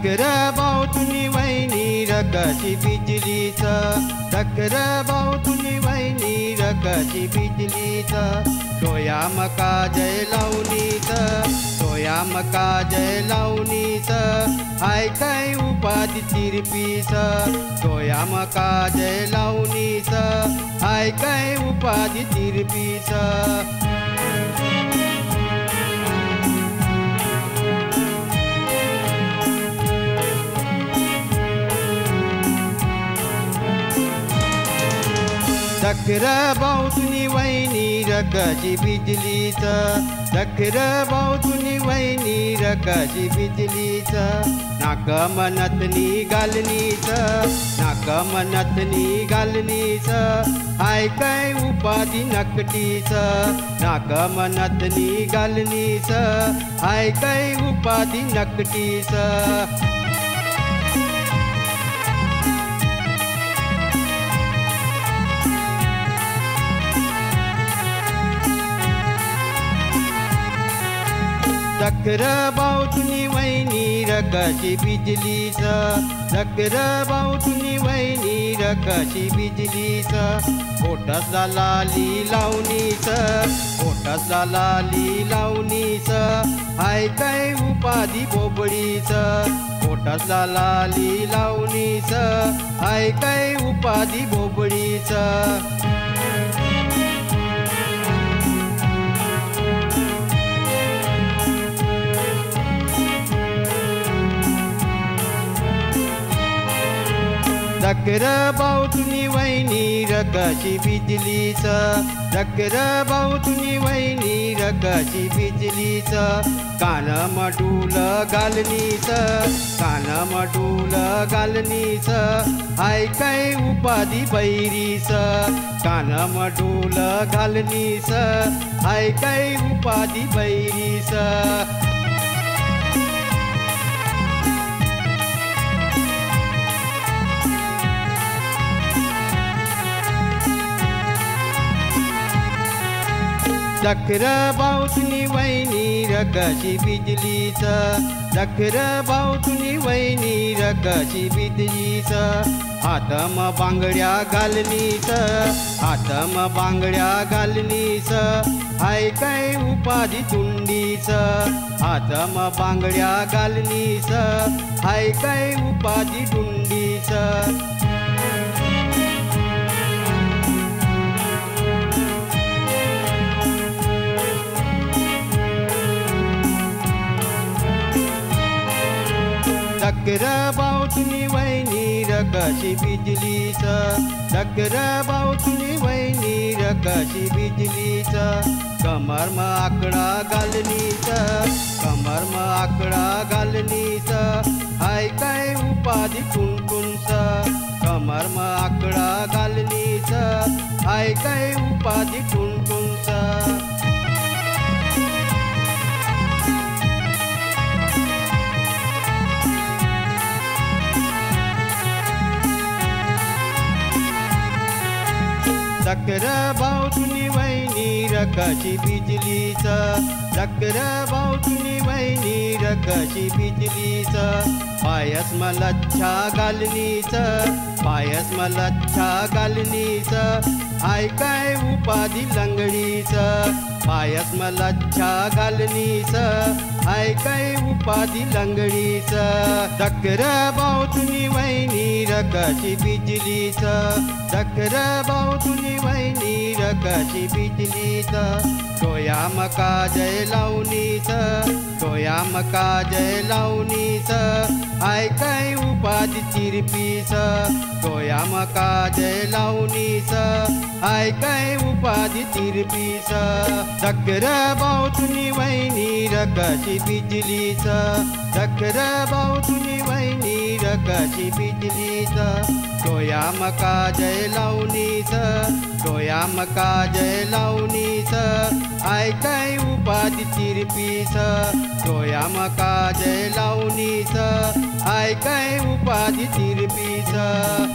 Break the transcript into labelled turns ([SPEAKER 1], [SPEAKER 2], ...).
[SPEAKER 1] धकर भाऊ तुनी वहिनी रकशी बिजलीचं धकर भाऊ तुनी वहिनी रकशी बिजलीचं डोया मका जय लावणीचं डोया मका जय लावणीचं हाय काय उपाधी तिरपीचं डोया मका जय लावणीचं हाय काय उपाधी तिरपीचं धकर भाऊ तुनी वहिनी रकशी बिजलीचं धकर भाऊ तुनी वहिनी रकशी बिजलीचं नाक मनतनी घालणीचं नाक मनतनी घालणीचं हाय काय उपाधी नकटीचं नाक मनतनी घालणीचं हाय काय उपाधी नकटीचं धकर भाऊ तुनी वहिनी रकशी बिजलीचं धकर भाऊ तुनी वहिनी रकशी बिजलीचं पोटातला लाली लावणीचं पोटातला लाली लावणीचं हाय काय उपाधी बोबडीचं पोटातला लाली लावणीचं हाय काय उपाधी बोबडीचं धकर भाऊ तुनी वहिनी रकशी बिजलीचं धकर भाऊ तुनी वहिनी रकशी बिजलीचं कानमडूल घालणीचं कानमडूल घालणीचं हाय काय उपाधी बैरीचं कानमडूल घालणीचं हाय काय उपाधी बैरीचं धकर भाऊ तुनी वहिनी रकशी बिजलीचं धकर भाऊ तुनी वहिनी रकशी बिजलीचं हातम बांगड्या घालणीचं हातम बांगड्या घालणीचं हाय काय उपाधी तुंडीचं हातम बांगड्या घालणीचं हाय काय उपाधी तुंडीचं धकर भाऊ तुनी वहिनी रकशी बिजलीचं धकर भाऊ तुनी वहिनी रकशी बिजलीचं कमर म आकडा घालणीचं कमर म आकडा घालणीचं हाय काय उपाधी कुणकुणचं कमर म आकडा घालणीचं हाय काय उपाधी कुणकुणचं धकर भाऊ तुनी वहिनी रकशी बिजलीचं धकर भाऊ तुनी वहिनी रकशी बिजलीचं पायस मलच्छा घालणीचं पायस मलच्छा घालणीचं हाय काय उपाधी लंगडीचं पायस मलच्छा घालणीचं हाय काय उपाधी लंगडीचं धकर भाऊ तुनी वहिनी रकशी बिजलीचं धकर भाऊ तुनी वहिनी रकशी बिजलीचं डोया मका जय लावणीचं डोया मका जय लावणीचं हाय काय उपाधी तिरपीचं डोया मका जय लावणीचं हाय काय उपाधी तिरपीचं धकर भाऊ तुनी वहिनी रकशी बिजलीचं धकर भाऊ तुनी वहिनी रकशी बिजलीचं डोया मका जय लावणीचं डोया मका जय लावणीचं हाय काय उपाधी तिरपीचं डोया मका जय लावणीचं हाय काय उपाधी तिरपीचं